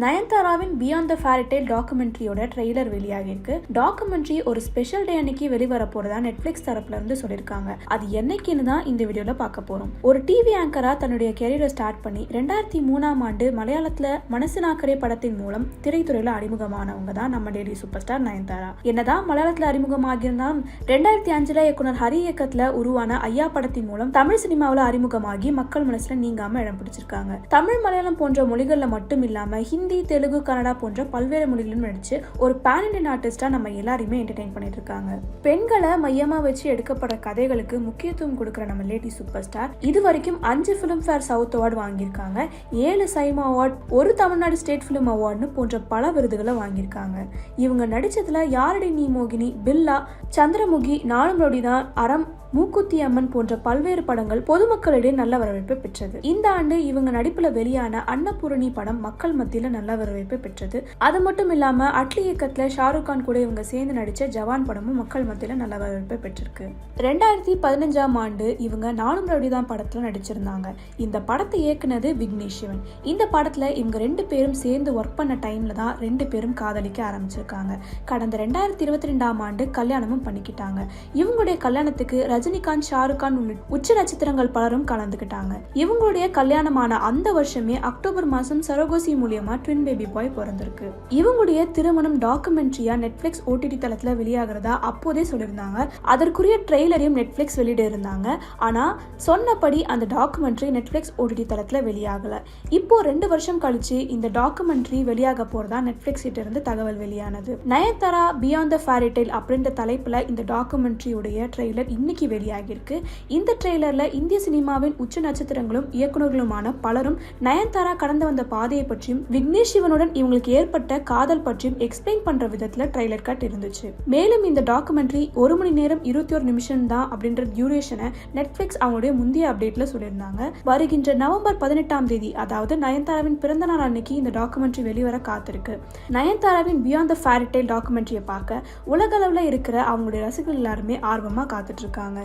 நயன்தாராவின் beyond the fairy tale டாக்குமெண்ட்ரியோட trailer வெளியாகிருக்கு. Documentary ஒரு ஸ்பெஷல் டே அன்னைக்கு வெளிவர போறதா நெட்ஃபிளிக்ஸ் தரப்புல இருந்து சொல்லியிருக்காங்க. அது என்னைக்குன்னு தான் இந்த வீடியோல பார்க்க போறோம். ஒரு டிவி ஆங்கரா தன்னுடைய கெரியரை ஸ்டார்ட் பண்ணி 2003ஆம் ஆண்டு மலையாளத்துல மனசுனாக்கரே படத்தின் மூலம் திரைத்துறையில அறிமுகமானவங்க தான் நம்ம லேடி சூப்பர் ஸ்டார் நயன்தாரா. என்னதான் மலையாளத்துல அறிமுகமாகியிருந்தாலும் 2005 இயக்குனர் ஹரி இயக்கத்துல உருவான ஐயா படத்தின் மூலம் தமிழ் சினிமாவில் அறிமுகமாகி மக்கள் மனசுல நீங்காம இடம் பிடிச்சிருக்காங்க. தமிழ், மலையாளம் போன்ற மொழிகள்ல மட்டும் இல்லாம ஹிந்தி, தெலுங்கு, கன்னடா போன்ற பல்வேறு மொழிகளிலும் நடிச்சு ஒரு பேன் இண்டியன் ஆர்டிஸ்டா நம்ம எல்லாரையுமே என்டர்டெயின் பண்ணிட்டு இருக்காங்க. பெண்களை மையமா வச்சு எடுக்கப்படுற கதைகளுக்கு முக்கியத்துவம் கொடுக்கிற நம்ம லேடி சூப்பர் ஸ்டார் இது வரைக்கும் 5 பிலிம் ஃபேர் சவுத் அவார்டு வாங்கியிருக்காங்க, 7 சைமா அவார்டு, ஒரு தமிழ்நாடு ஸ்டேட் பிலிம் அவார்டுன்னு போன்ற பல விருதுகளை வாங்கியிருக்காங்க. இவங்க நடிச்சதுல யாரடி நீ மோகினி, பில்லா, சந்திரமுகி, நானும் நொடிதான், அறம், மூக்குத்தி அம்மன் போன்ற பல்வேறு படங்கள் பொதுமக்களிடையே நல்ல வரவேற்பை பெற்றது. இந்த ஆண்டு இவங்க நடிப்புல வெளியான அன்னபூரணி படம் மக்கள் மத்தியில நல்ல வரவேற்பை பெற்றது. அது மட்டும் இல்லாம அட்லி இயக்கத்துல ஷாருக் கான் கூட இவங்க சேர்ந்து நடிச்ச ஜவான் படமும் மக்கள் மத்தியில நல்ல வரவேற்பை பெற்றிருக்கு. 2015ஆம் ஆண்டு இவங்க நானும் நொடிதான் படத்துல நடிச்சிருந்தாங்க. இந்த படத்தை இயக்குனது விக்னேஷ் சிவன். இந்த படத்துல இவங்க 2 பேரும் சேர்ந்து ஒர்க் பண்ண டைம்ல தான் 2 பேரும் காதலிக்க ஆரம்பிச்சிருக்காங்க. கடந்த 2022ஆம் ஆண்டு கல்யாணமும் பண்ணிக்கிட்டாங்க. இவங்களுடைய கல்யாணத்துக்கு ரஜினிகாந்த், ஷாருக் கான் உள்ளிட்ட உச்ச நட்சத்திரங்கள் பலரும் கலந்துக்கிட்டாங்க. இவங்களுடைய கல்யாணமான அந்த வருஷமே அக்டோபர் மாசம் சரோகசி மூலியமா ட்வின் பேபி பாய் பிறந்திருக்கு. இவங்களுடைய திருமணம் டாக்குமெண்ட்ரியா நெட்ஃபிளிக்ஸ் OTT தளத்துல வெளியாகிறதா அப்போதே சொல்லியிருந்தாங்க. அதற்குரிய ட்ரெய்லரையும் நெட்ஃபிளிக்ஸ் வெளியிட இருந்தாங்க. ஆனா சொன்னபடி அந்த டாக்குமெண்ட்ரி நெட்ஃபிளிக்ஸ் OTT தளத்துல வெளியாகல. இப்போ 2 வருஷம் கழிச்சு இந்த டாக்குமெண்ட்ரி வெளியாக போறதா நெட்ஃபிளிக்ஸ் கிட்ட இருந்து தகவல் வெளியானது. Nayanthara beyond the fairy tale அப்படின்ற தலைப்புல இந்த டாக்குமெண்ட்ரியுடைய ட்ரெய்லர் இன்னைக்கு வெளியாகிருக்கு. இந்த ட்ரெய்லர்ல இந்திய சினிமாவின் உச்ச நட்சத்திரங்களும் இயக்குநர்களுமான பலரும் நயன்தாரா கடந்து வந்த பாதையை பற்றியும் விக்னேஷ் சிவனுடன் இவங்களுக்கு ஏற்பட்ட காதல் பற்றியும் எக்ஸ்பிளைன் பண்ற விதத்துல ட்ரெய்லர் கட் இருந்துச்சு. மேலும் இந்த டாக்குமெண்ட்ரி 1 மணி நேரம் 21 நிமிஷம் தான் அப்படின்ற டியூரேஷனை நெட்ஃபிளிக்ஸ் அவங்களுடைய முந்தைய அப்டேட்ல சொல்லியிருந்தாங்க. வருகின்ற நவம்பர் 18ஆம் தேதி, அதாவது நயன்தாராவின் பிறந்த நாள் அன்னைக்கு இந்த டாக்குமெண்ட்ரி வெளிவர காத்திருக்கு. நயன்தாராவின் பியாண்ட் த ஃபேரி டேல் டாக்குமெண்ட்ரியை பார்க்க உலக அளவுல இருக்கிற அவங்களுடைய ரசிகர்கள் எல்லாருமே ஆர்வமா காத்துட்டு இருக்காங்க.